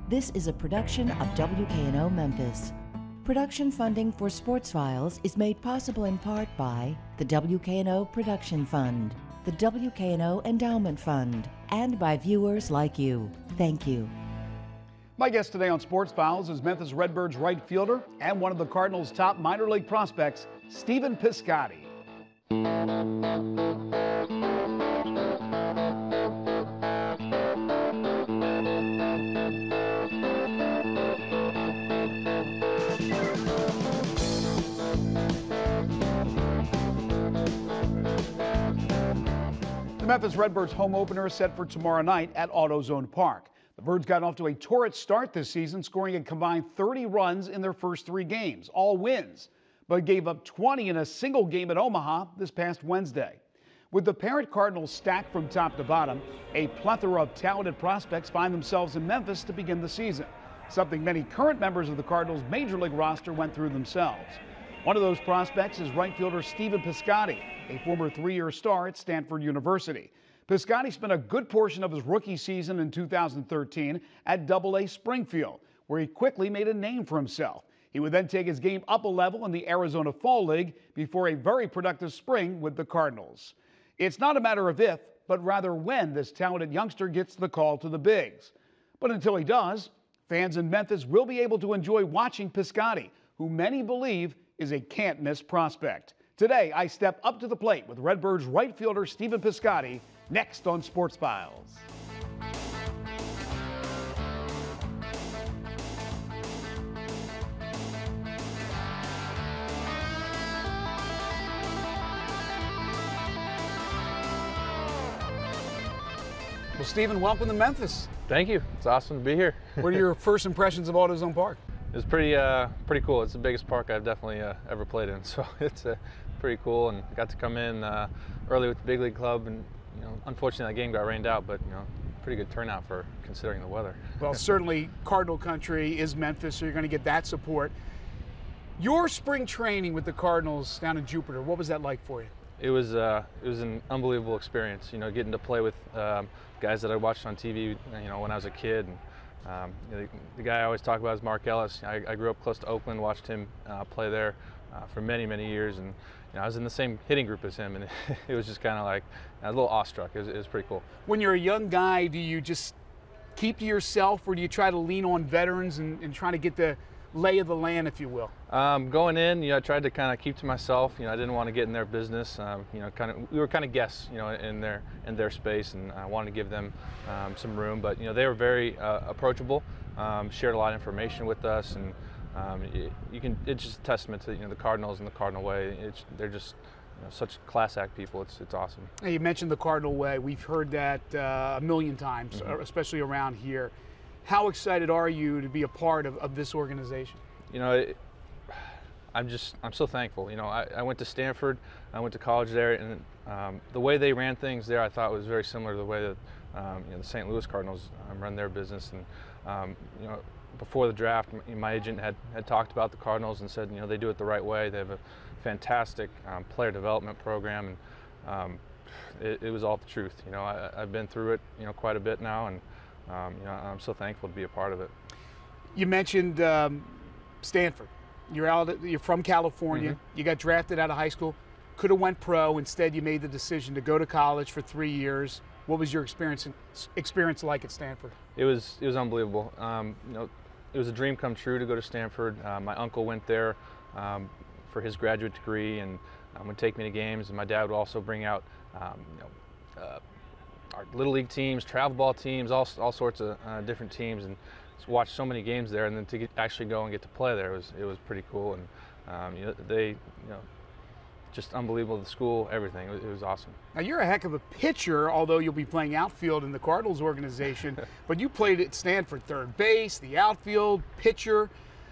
This is a production of WKNO Memphis. Production funding for Sports Files is made possible in part by the WKNO Production Fund, the WKNO Endowment Fund, and by viewers like you. Thank you. My guest today on Sports Files is Memphis Redbirds right fielder and one of the Cardinals' top minor league prospects, Stephen Piscotty. The Memphis Redbirds home opener is set for tomorrow night at AutoZone Park. The Birds got off to a torrid start this season, scoring a combined 30 runs in their first 3 games, all wins, but gave up 20 in a single game at Omaha this past Wednesday. With the parent Cardinals stacked from top to bottom, a plethora of talented prospects find themselves in Memphis to begin the season, something many current members of the Cardinals' major league roster went through themselves. One of those prospects is right fielder Stephen Piscotty, a former 3-year star at Stanford University. Piscotty spent a good portion of his rookie season in 2013 at AA Springfield, where he quickly made a name for himself. He would then take his game up a level in the Arizona Fall League before a very productive spring with the Cardinals. It's not a matter of if, but rather when this talented youngster gets the call to the bigs. But until he does, fans in Memphis will be able to enjoy watching Piscotty, who many believe is a can't-miss prospect. Today, I step up to the plate with Redbirds right fielder Stephen Piscotty, next on Sports Files. Well, Stephen, welcome to Memphis. Thank you. It's awesome to be here. What are your first impressions of AutoZone Park? It's pretty cool. It's the biggest park I've definitely ever played in, so it's pretty cool. And I got to come in early with the big league club, and unfortunately that game got rained out, but pretty good turnout for considering the weather. Well, certainly Cardinal country is Memphis, so you're going to get that support. Your spring training with the Cardinals down in Jupiter, what was that like for you? It was an unbelievable experience. Getting to play with guys that I watched on TV, when I was a kid. And, the guy I always talk about is Mark Ellis. I grew up close to Oakland, watched him play there for many, many years, and I was in the same hitting group as him, and it was just kind of like a little awestruck. It was pretty cool. When you're a young guy, do you just keep to yourself, or do you try to lean on veterans and try to get the lay of the land, if you will? Going in, I tried to kind of keep to myself. I didn't want to get in their business. We were kind of guests, in their space, and I wanted to give them some room. But they were very approachable, shared a lot of information with us, and it's just a testament to the Cardinals and the Cardinal way. They're just such class act people. It's awesome. Now, you mentioned the Cardinal way. We've heard that a million times, especially around here. How excited are you to be a part of this organization? I'm so thankful. I went to Stanford, I went to college there, and the way they ran things there, I thought was very similar to the way that the St. Louis Cardinals run their business. And before the draft, my agent had talked about the Cardinals and said they do it the right way. They have a fantastic player development program, and it was all the truth. I've been through it quite a bit now, and I'm so thankful to be a part of it. You mentioned Stanford. You're from California. You got drafted out of high school. Could have went pro. Instead, you made the decision to go to college for 3 years. What was your experience like at Stanford? It was unbelievable. It was a dream come true to go to Stanford. My uncle went there for his graduate degree and would take me to games. And my dad would also bring out our little league teams, travel ball teams, all sorts of different teams, and watch so many games there. And then to actually go and get to play there, it was pretty cool. And they just unbelievable. The school, everything. It was awesome. Now, you're a heck of a pitcher, although you'll be playing outfield in the Cardinals organization. But you played at Stanford, third base, the outfield, pitcher.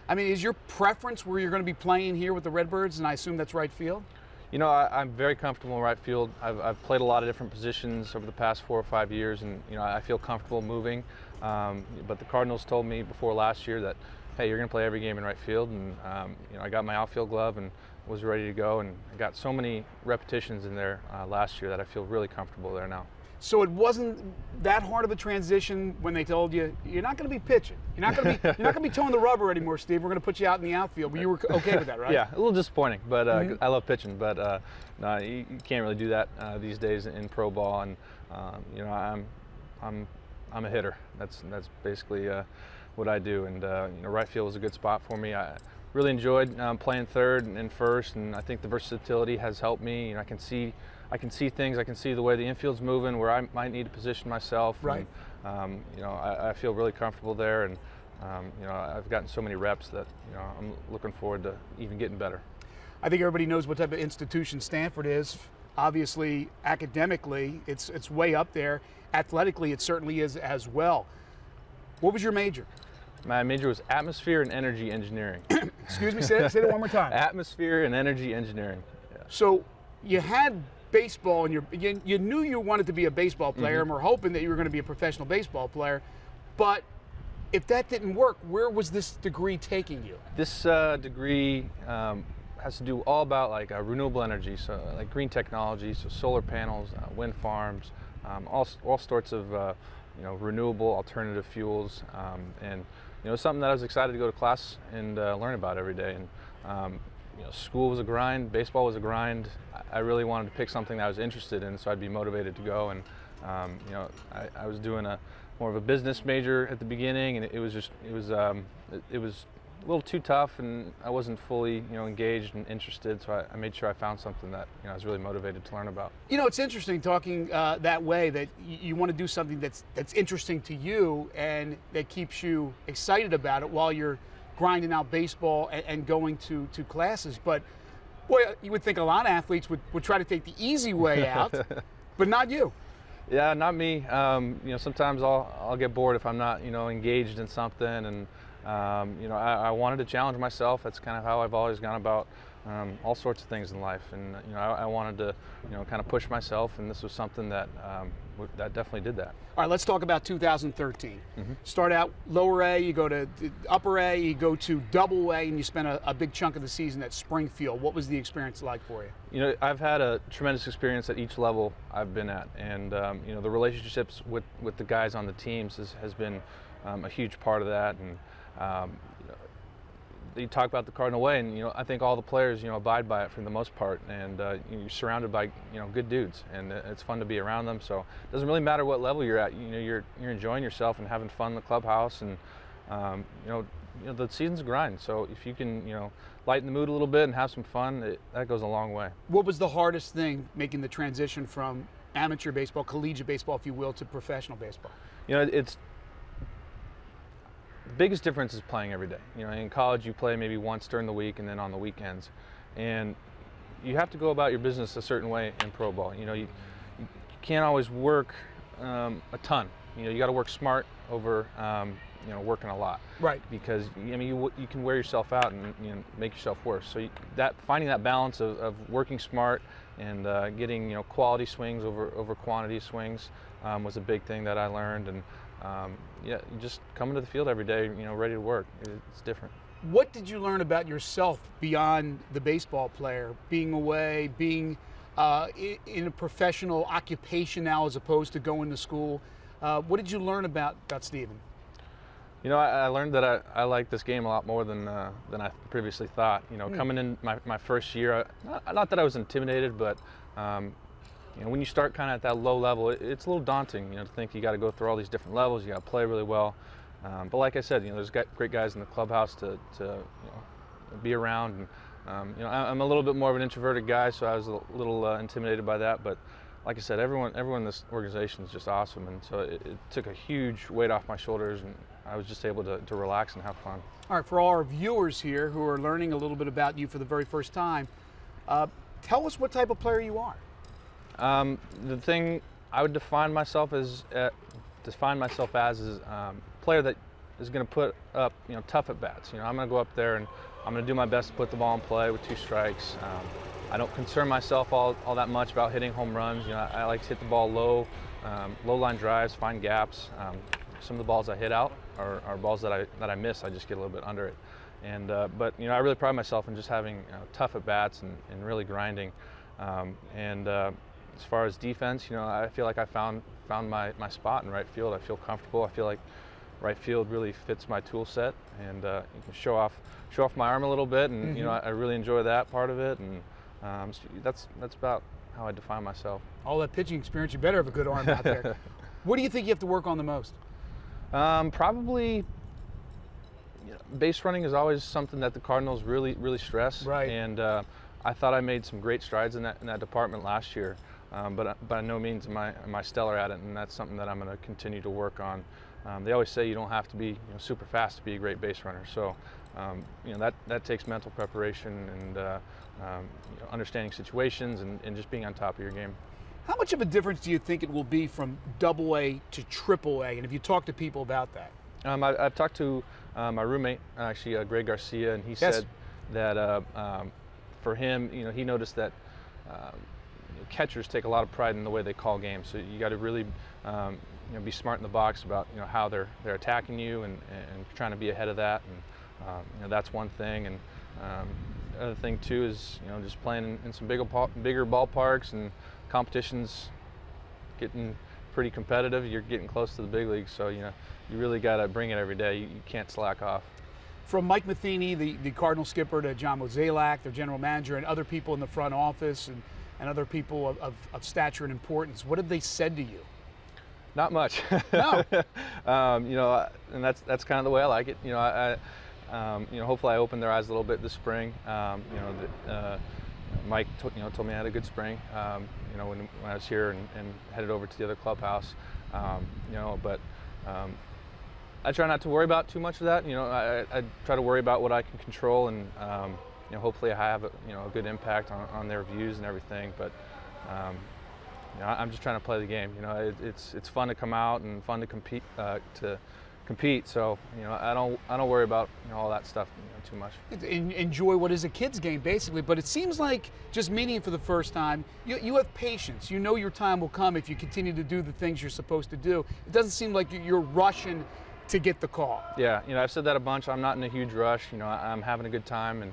I mean, is your preference where you're going to be playing here with the Redbirds, and I assume that's right field? I'm very comfortable in right field. I've played a lot of different positions over the past 4 or 5 years, and I feel comfortable moving. But the Cardinals told me before last year that, hey, you're going to play every game in right field, and I got my outfield glove and was ready to go, and I got so many repetitions in there last year that I feel really comfortable there now. So it wasn't that hard of a transition when they told you you're not going to be pitching, you're not going to be towing the rubber anymore, Steve. We're going to put you out in the outfield. But you were okay with that, right? Yeah, a little disappointing, but I love pitching. But no, you can't really do that these days in pro ball. And you know, I'm a hitter. That's basically what I do. And you know, right field was a good spot for me. I really enjoyed playing third and first, and I think the versatility has helped me. You know, I can see things. I can see the way the infield's moving, where I might need to position myself. Right. And, you know, I feel really comfortable there, and you know, I've gotten so many reps that, you know, I'm looking forward to even getting better. I think everybody knows what type of institution Stanford is. Obviously, academically, it's way up there. Athletically, it certainly is as well. What was your major? My major was atmosphere and energy engineering. Excuse me, say it one more time. Atmosphere and energy engineering. Yeah. So you had baseball, and you knew you wanted to be a baseball player, and were hoping that you were going to be a professional baseball player. But if that didn't work, where was this degree taking you? This degree has to do all about like renewable energy, so like green technology, so solar panels, wind farms, all sorts of you know, renewable alternative fuels, and you know, something that I was excited to go to class and learn about every day. And you know, school was a grind, baseball was a grind. I really wanted to pick something that I was interested in, so I'd be motivated to go. And you know, I was doing more of a business major at the beginning, and it was a little too tough, and I wasn't fully, you know, engaged and interested. So I made sure I found something that, you know, I was really motivated to learn about. You know, it's interesting talking that way, that you want to do something that's interesting to you and that keeps you excited about it while you're grinding out baseball and going to classes. But boy, you would think a lot of athletes would try to take the easy way out, but not you. Yeah, not me. You know, sometimes I'll get bored if I'm not, you know, engaged in something, and you know, I wanted to challenge myself. That's kind of how I've always gone about all sorts of things in life, and you know, I wanted to, you know, kind of push myself, and this was something that that definitely did that. All right, let's talk about 2013. Start out lower A, you go to upper A, you go to double A, and you spend a big chunk of the season at Springfield. What was the experience like for you? You know, I've had a tremendous experience at each level I've been at, and you know, the relationships with the guys on the teams has been a huge part of that. And you know, you talk about the Cardinal way, and you know, I think all the players, you know, abide by it for the most part, and you're surrounded by, you know, good dudes, and it's fun to be around them. So it doesn't really matter what level you're at. You know, you're enjoying yourself and having fun in the clubhouse, and you know, the season's a grind. So if you can, you know, lighten the mood a little bit and have some fun, that goes a long way. What was the hardest thing making the transition from amateur baseball, collegiate baseball, if you will, to professional baseball? You know, it's the biggest difference is playing every day. You know, in college you play maybe once during the week and then on the weekends, and you have to go about your business a certain way in pro ball. You know, you can't always work a ton. You know, you got to work smart over you know, working a lot. Right. Because I mean, you can wear yourself out and, you know, make yourself worse. So finding that balance of working smart and getting, you know, quality swings over quantity swings was a big thing that I learned. And yeah, you just coming to the field every day, you know, ready to work. It's different. What did you learn about yourself beyond the baseball player, being away, being in a professional occupation now as opposed to going to school? What did you learn about Stephen? You know, I learned that I like this game a lot more than I previously thought. You know, coming in my first year, not that I was intimidated, but you know, when you start kind of at that low level, it's a little daunting, you know, to think you got to go through all these different levels, you got to play really well. But like I said, you know, there's great guys in the clubhouse to you know, be around. And you know, I'm a little bit more of an introverted guy, so I was a little intimidated by that. But like I said, everyone in this organization is just awesome, and so it took a huge weight off my shoulders, and I was just able to relax and have fun. All right, for all our viewers here who are learning a little bit about you for the very first time, tell us what type of player you are. The thing I would define myself as is a player that is going to put up, you know, tough at bats. You know, I'm going to go up there and I'm going to do my best to put the ball in play with 2 strikes. I don't concern myself all that much about hitting home runs. You know, I like to hit the ball low, low line drives, find gaps. Some of the balls I hit out are balls that I miss. I just get a little bit under it. And but you know, I really pride myself in just having, you know, tough at bats and really grinding. as far as defense, you know, I feel like I found my spot in right field. I feel comfortable. I feel like right field really fits my tool set, and you can show off my arm a little bit, and you know, I really enjoy that part of it, and so that's about how I define myself. All that pitching experience, you better have a good arm out there. What do you think you have to work on the most? Probably, you know, base running is always something that the Cardinals really stress. Right. And I thought I made some great strides in that department last year, but by no means am I stellar at it, and that's something that I'm going to continue to work on. They always say you don't have to be, you know, super fast to be a great base runner, so you know, that takes mental preparation and you know, understanding situations and just being on top of your game. How much of a difference do you think it will be from AA to AAA, and have you talked to people about that? I've talked to my roommate, actually, Greg Garcia, and he said that for him, you know, he noticed that you know, catchers take a lot of pride in the way they call games. So you got to really you know, be smart in the box about, you know, how they're attacking you and trying to be ahead of that. And you know, that's one thing. And the other thing too is, you know, just playing in some bigger ballparks, and competition's getting pretty competitive. You're getting close to the big leagues, so you know, you really got to bring it every day. You can't slack off. From Mike Matheny, the Cardinal skipper, to John Mozeliak, their general manager, and other people in the front office and other people of stature and importance, what have they said to you? Not much. No. You know, and that's kind of the way I like it. You know, you know, hopefully I opened their eyes a little bit this spring. You know, Mike you know, told me I had a good spring, you know, when I was here and headed over to the other clubhouse. You know, but I try not to worry about too much of that. You know, I try to worry about what I can control, and you know, hopefully I have you know, a good impact on their views and everything. But you know, I'm just trying to play the game. You know, it's fun to come out and fun to compete. So you know, I don't worry about, you know, all that stuff, you know, too much. Enjoy what is a kid's game, basically. But it seems like, just meeting it for the first time, you have patience. You know your time will come if you continue to do the things you're supposed to do. It doesn't seem like you're rushing to get the call. Yeah, you know, I've said that a bunch. I'm not in a huge rush. You know, I'm having a good time, and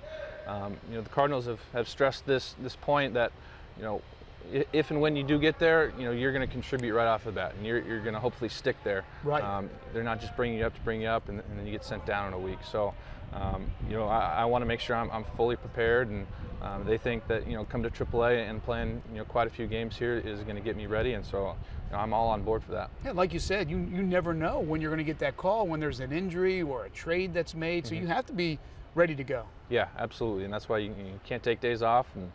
you know, the Cardinals have stressed this point that, you know, if and when you do get there, you know, you're going to contribute right off the bat, and you're going to hopefully stick there. Right. They're not just bringing you up to bring you up, and then you get sent down in a week. So, you know, I want to make sure I'm fully prepared, and they think that, you know, come to AAA and playing, you know, quite a few games here is going to get me ready, and so, you know, I'm all on board for that. Yeah, like you said, you never know when you're going to get that call, when there's an injury or a trade that's made, so you have to be ready to go. Yeah, absolutely, and that's why you can't take days off, and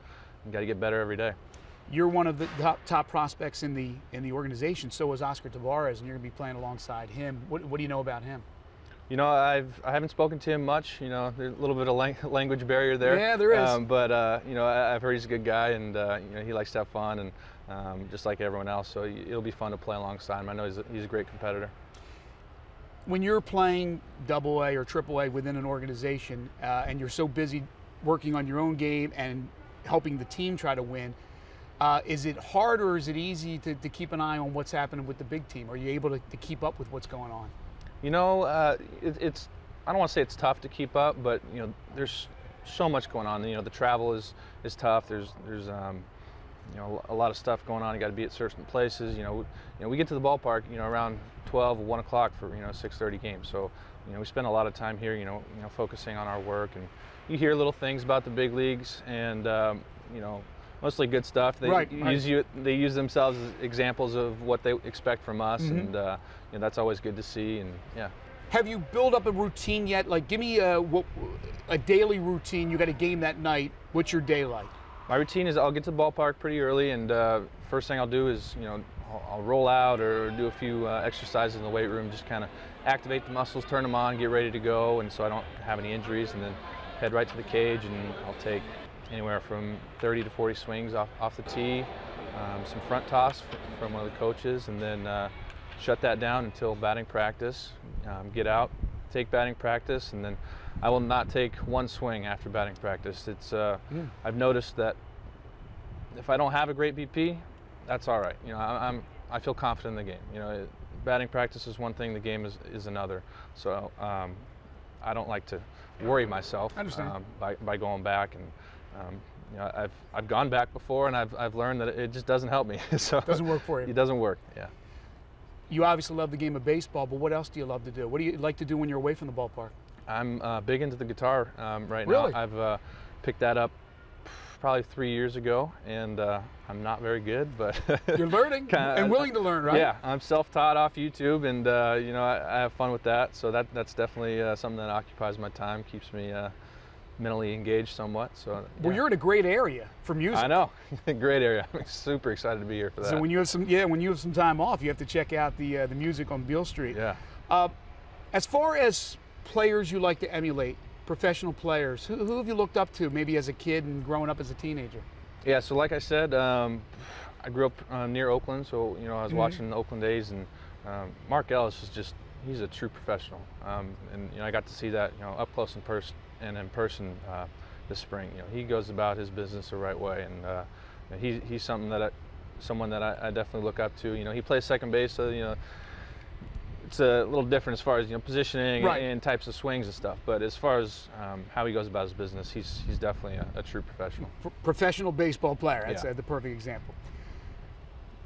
you got to get better every day. You're one of the top prospects in the organization. So is Oscar Taveras, and you're going to be playing alongside him. What do you know about him? You know, I haven't spoken to him much. You know, there's a little bit of language barrier there. Yeah, there is. But you know, I've heard he's a good guy, and you know, he likes to have fun, and just like everyone else. So it'll be fun to play alongside him. I know he's a great competitor. When you're playing AA or AAA within an organization, and you're so busy working on your own game and helping the team try to win, is it hard or is it easy to keep an eye on what's happening with the big team? Are you able to keep up with what's going on? You know, it's I don't want to say it's tough to keep up, but you know, there's so much going on. You know, the travel is tough. There's you know, a lot of stuff going on. You got to be at certain places. You know, we get to the ballpark, you know, around 12 or 1 o'clock for, you know, 6:30 game. So you know, we spend a lot of time here, you know, focusing on our work, and you hear little things about the big leagues, and you know, mostly good stuff. They they use themselves as examples of what they expect from us, and you know, that's always good to see. And yeah. Have you built up a routine yet? Like, give me a daily routine. You got a game that night. What's your day like? My routine is I'll get to the ballpark pretty early, and first thing I'll do is, you know, I'll roll out or do a few exercises in the weight room, just kind of activate the muscles, turn them on, get ready to go, and so I don't have any injuries, and then head right to the cage, and I'll take anywhere from 30 to 40 swings off the tee, some front toss from one of the coaches, and then shut that down until batting practice. Get out, take batting practice, and then I will not take one swing after batting practice. It's I've noticed that if I don't have a great BP, that's all right. You know, I feel confident in the game. You know, batting practice is one thing, the game is another. So I don't like to worry myself by going back, and you know, I've gone back before, and I've learned that it just doesn't help me. So it doesn't work for you. It doesn't work. Yeah. You obviously love the game of baseball, but what else do you love to do? What do you like to do when you're away from the ballpark? I'm big into the guitar right Really? now. I've picked that up probably 3 years ago, and I'm not very good, but you're learning and willing to learn, right? Yeah, I'm self-taught off YouTube, and you know, I have fun with that. So that's definitely something that occupies my time, keeps me mentally engaged somewhat. So yeah. Well, you're in a great area for music. I know, great area. I'm super excited to be here for that. So when you have some time off, you have to check out the music on Beale Street. Yeah. As far as players you like to emulate, professional players, who have you looked up to maybe as a kid and growing up as a teenager? Yeah, so like I said, I grew up near Oakland, so you know, I was watching the Oakland A's, and Mark Ellis is just, he's a true professional, and you know, I got to see that, you know, up close and in person this spring. You know, he goes about his business the right way, and he's someone that I definitely look up to. You know, he plays second base, so you know, it's a little different as far as, you know, positioning and types of swings and stuff. But as far as how he goes about his business, he's definitely a true professional. Professional baseball player. That's yeah. The perfect example.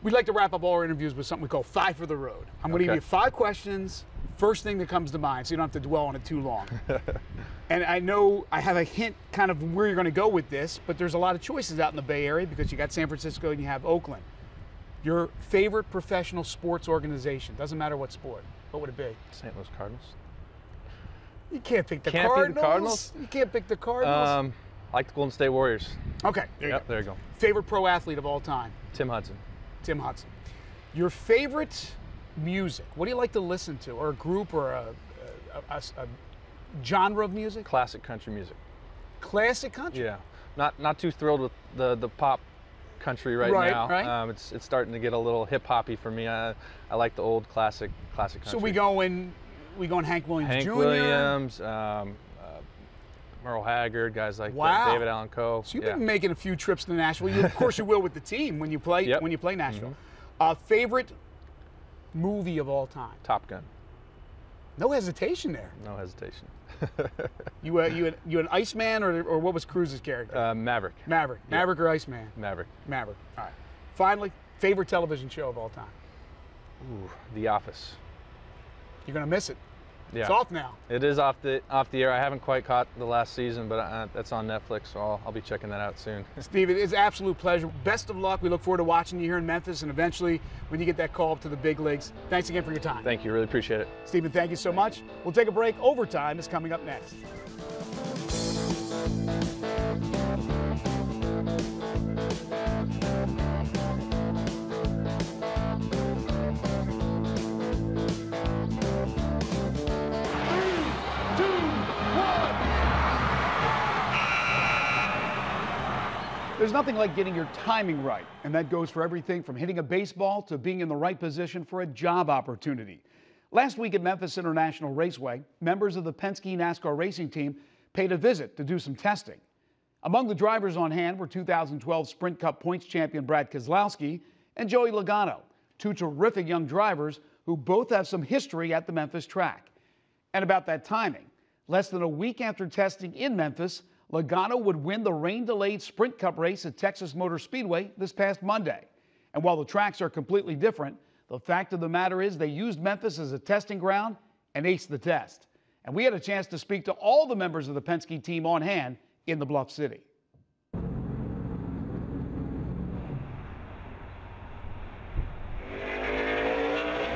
We'd like to wrap up all our interviews with something we call 5 for the Road. I'm going to give you 5 questions, first thing that comes to mind, so you don't have to dwell on it too long. And I know I have a hint kind of where you're going to go with this, but there's a lot of choices out in the Bay Area because you got San Francisco and you have Oakland. Your favorite professional sports organization, doesn't matter what sport, what would it be? St. Louis Cardinals. You can't pick the Can't Cardinals. pick the Cardinals? You can't pick the Cardinals. I like the Golden State Warriors. Okay, there you go. There you go. Favorite pro athlete of all time? Tim Hudson. Tim Hudson. Your favorite music, what do you like to listen to? Or a group or a genre of music? Classic country music. Classic country? Yeah. Not too thrilled with the pop country right now. Right. It's starting to get a little hip hoppy for me. I like the old classic country. So we going Hank Williams Hank Jr.? Williams, Merle Haggard, guys like wow. that, David Allan Coe. So you've been making a few trips to Nashville. Of course you will with the team when you play Nashville. Favorite movie of all time? Top Gun. No hesitation there. No hesitation. You an Iceman or what was Cruise's character? Maverick. Maverick. Yeah. Maverick or Iceman? Maverick. Maverick. All right. Finally, favorite television show of all time? Ooh, The Office. You're gonna miss it. Yeah. It's off now. It is off the air. I haven't quite caught the last season, but that's on Netflix, so I'll be checking that out soon. Steve, it's an absolute pleasure. Best of luck. We look forward to watching you here in Memphis, and eventually when you get that call up to the big leagues. Thanks again for your time. Thank you. Really appreciate it. Stephen, thank you so much. We'll take a break. Overtime is coming up next. There's nothing like getting your timing right, and that goes for everything from hitting a baseball to being in the right position for a job opportunity. Last week at Memphis International Raceway, members of the Penske NASCAR racing team paid a visit to do some testing. Among the drivers on hand were 2012 Sprint Cup points champion Brad Keselowski and Joey Logano, 2 terrific young drivers who both have some history at the Memphis track. And about that timing, less than a week after testing in Memphis, Logano would win the rain-delayed Sprint Cup race at Texas Motor Speedway this past Monday. And while the tracks are completely different, the fact of the matter is they used Memphis as a testing ground and aced the test. And we had a chance to speak to all the members of the Penske team on hand in the Bluff City.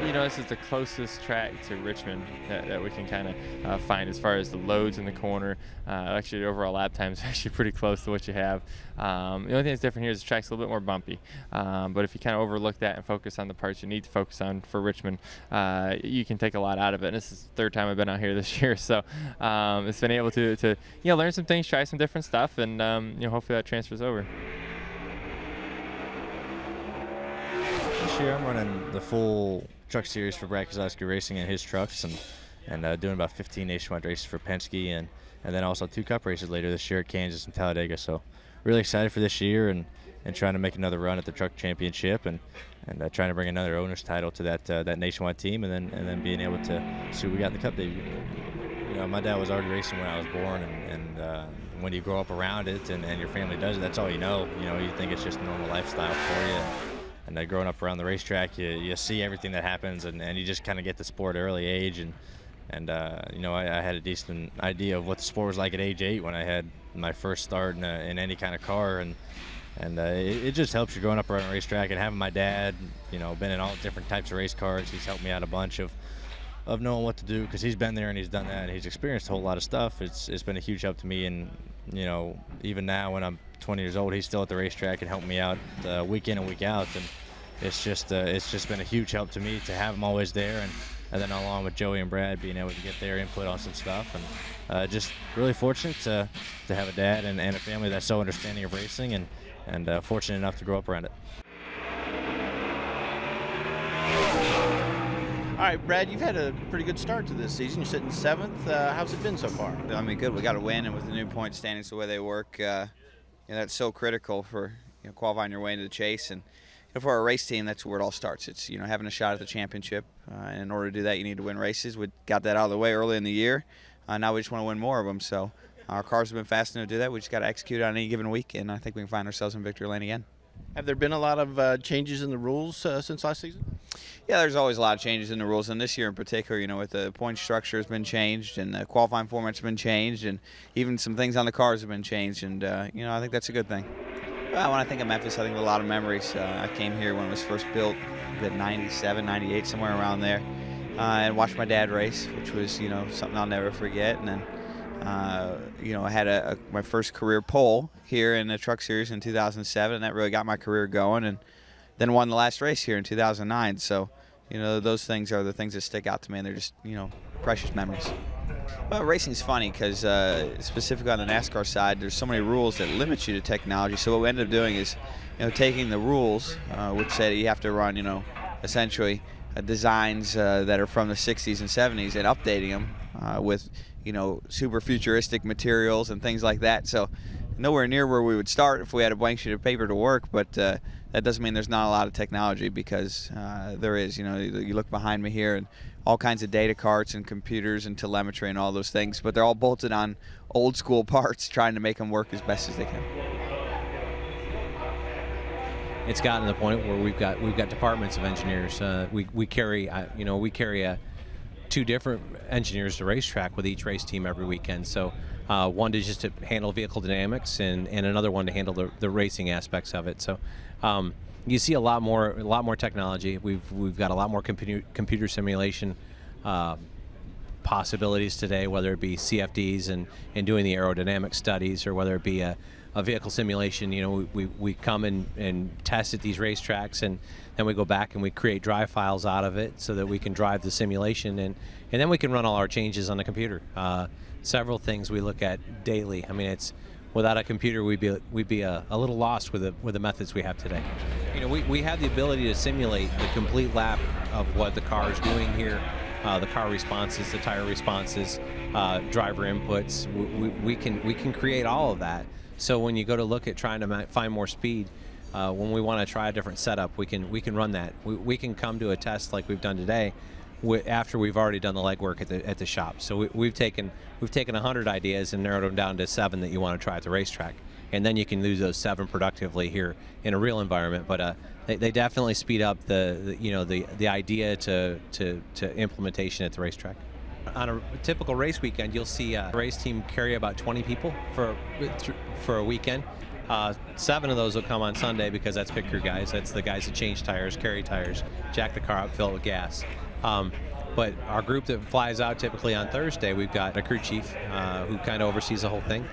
You know, this is the closest track to Richmond that we can kind of find as far as the loads in the corner. Actually, the overall lap time is actually pretty close to what you have. The only thing that's different here is the track's a little bit more bumpy. But if you kind of overlook that and focus on the parts you need to focus on for Richmond, you can take a lot out of it. And this is the 3rd time I've been out here this year, so it's been able to learn some things, try some different stuff, and hopefully that transfers over. This year I'm running the full truck series for Brad Keselowski Racing and his trucks, and doing about 15 nationwide races for Penske, and then also 2 Cup races later this year at Kansas and Talladega. So really excited for this year and trying to make another run at the Truck Championship and trying to bring another owner's title to that nationwide team, and then being able to see what we got in the Cup debut. You know, my dad was already racing when I was born, and when you grow up around it and your family does it, that's all you know. You know, you think it's just a normal lifestyle for you. And growing up around the racetrack, you see everything that happens, and you just kind of get the sport at an early age. And you know, I had a decent idea of what the sport was like at age 8 when I had my first start in any kind of car. And it just helps you growing up around a racetrack, and having my dad, you know, been in all different types of race cars. He's helped me out a bunch of knowing what to do, because he's been there and he's done that and he's experienced a whole lot of stuff. It's been a huge help to me. And you know, even now when I'm 20 years old, he's still at the racetrack and helping me out week in and week out. And it's just been a huge help to me to have him always there, and then along with Joey and Brad being able to get their input on some stuff. And just really fortunate to have a dad and a family that's so understanding of racing, and fortunate enough to grow up around it. All right, Brad, you've had a pretty good start to this season. You're sitting 7th. How's it been so far? I mean, good. We got to win, and with the new point standings the way they work, you know, that's so critical for qualifying your way into the chase. And for our race team, that's where it all starts. It's having a shot at the championship. And in order to do that, you need to win races. We got that out of the way early in the year. Now we just want to win more of them. So our cars have been fast enough to do that. We just got to execute on any given week, and I think we can find ourselves in victory lane again. Have there been a lot of changes in the rules since last season? Yeah, there's always a lot of changes in the rules, and this year in particular, with the point structure has been changed, and the qualifying format's been changed, and even some things on the cars have been changed, and I think that's a good thing. Well, when I think of Memphis, I think of a lot of memories. I came here when it was first built, at 97, 98, somewhere around there, and watched my dad race, which was something I'll never forget. And then I had my first career pole here in the Truck Series in 2007, and that really got my career going. And then won the last race here in 2009. So, those things are the things that stick out to me, and they're just, precious memories. Well, racing's funny because specifically on the NASCAR side, there's so many rules that limit you to technology. So what we ended up doing is, taking the rules, which say you have to run, essentially designs that are from the 60s and 70s, and updating them with, super futuristic materials and things like that. So nowhere near where we would start if we had a blank sheet of paper to work, but that doesn't mean there's not a lot of technology, because there is. You look behind me here, and all kinds of data carts and computers and telemetry and all those things, but they're all bolted on old school parts, trying to make them work as best as they can. It's gotten to the point where we've got departments of engineers. We carry 2 different engineers to racetrack with each race team every weekend. So one is just to handle vehicle dynamics, and another one to handle the racing aspects of it. So you see a lot more technology. We've got a lot more computer simulation possibilities today, whether it be CFDs and doing the aerodynamic studies, or whether it be a vehicle simulation. We come and test at these racetracks, and then we go back and we create drive files out of it so that we can drive the simulation, and then we can run all our changes on the computer. Several things we look at daily. I mean, without a computer, we'd be a little lost with the methods we have today. We have the ability to simulate the complete lap of what the car is doing here, the car responses, the tire responses, driver inputs. We can create all of that. So when you go to look at trying to find more speed, when we want to try a different setup, we can run that. We can come to a test like we've done today, after we've already done the legwork at the shop. So we've taken 100 ideas and narrowed them down to 7 that you want to try at the racetrack, and then you can use those 7 productively here in a real environment. But they definitely speed up the idea to implementation at the racetrack. On a typical race weekend, you'll see a race team carry about 20 people for a weekend. 7 of those will come on Sunday, because that's pick your guys. That's the guys that change tires, carry tires, jack the car up, fill it with gas. But our group that flies out typically on Thursday, we've got a crew chief who kind of oversees the whole thing.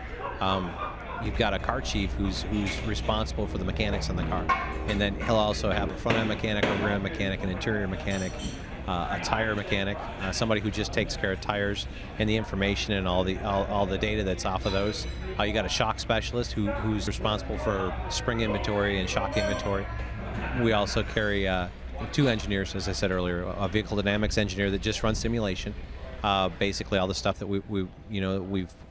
You've got a car chief who's responsible for the mechanics on the car, and then he'll also have a front end mechanic, a rear end mechanic, an interior mechanic, a tire mechanic, somebody who just takes care of tires and the information and all the data that's off of those. You got a shock specialist who's responsible for spring inventory and shock inventory. We also carry 2 engineers, as I said earlier, a vehicle dynamics engineer that just runs simulation, basically all the stuff that we've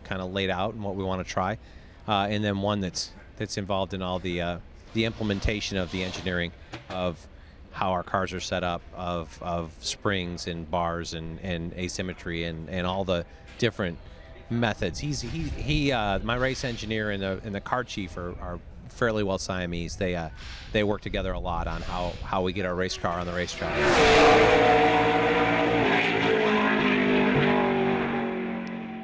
kind of laid out and what we want to try, and then one that's involved in all the implementation of the engineering of how our cars are set up, of springs and bars and asymmetry and all the different methods. He my race engineer and the car chief are fairly well Siamese. They work together a lot on how we get our race car on the racetrack.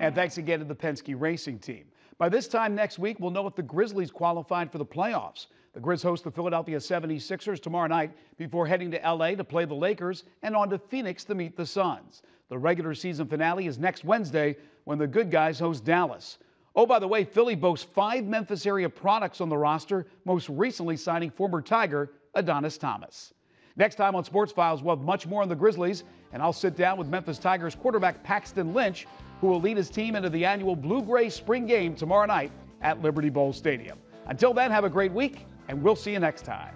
And thanks again to the Penske Racing team. By this time next week, we'll know if the Grizzlies qualified for the playoffs. The Grizz host the Philadelphia 76ers tomorrow night before heading to L.A. to play the Lakers and on to Phoenix to meet the Suns. The regular season finale is next Wednesday when the good guys host Dallas. Oh, by the way, Philly boasts 5 Memphis area products on the roster, most recently signing former Tiger Adonis Thomas. Next time on Sports Files, we'll have much more on the Grizzlies, and I'll sit down with Memphis Tigers quarterback Paxton Lynch, who will lead his team into the annual Blue-Gray Spring Game tomorrow night at Liberty Bowl Stadium. Until then, have a great week, and we'll see you next time.